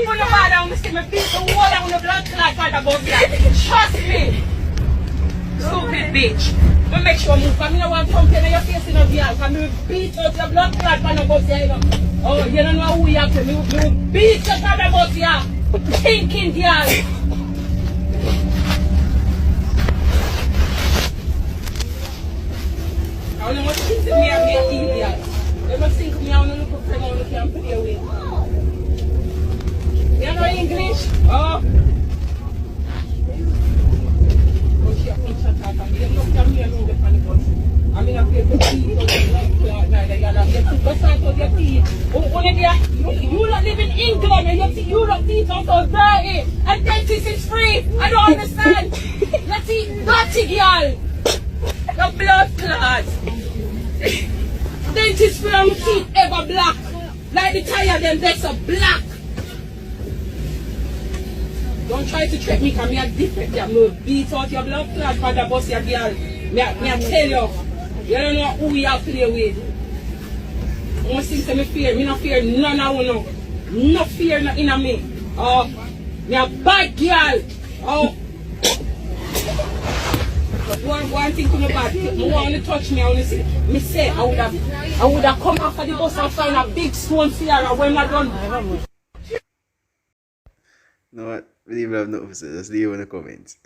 even the bad I'm see me beat the wall on the blood clot for the bus here. Trust me. Stupid bitch. But make sure you move. I don't want to come in your face in a girl. Because me beat out your blood clot for the bus here, you know. Oh, you don't know who you have to. Me beat you for the bus here. Thinking girl. I don't know what things me and get idiot. They must think me I want to look up for them and can play with. You know English? Oh. Oh, she a punch and talk and me. They look at me and know the funny bus. I mean, I play for teeth out of the cloud now. They got to bust out of your teeth. You don't live in England and you don't teeth out so dirty. And dentist is free. I don't understand. You see, dirty girl. The blood clot. Dentist free and teeth ever black. Like the tire them, they're so black. Don't try to trick me because me a different. I'm going to beat out your blood clot for the bus, your girl. Me I tell you. You don't know who you have to play with. I want to say me fear. Me not fear none of you. No fear in me. Oh, me a bad girl. Oh. But one thing to me bad. You want to touch me, I want to say. Me say I would have come after the bus and find a big stone for her when I done. No what? We don't have nothing to say. Just leave in the comments.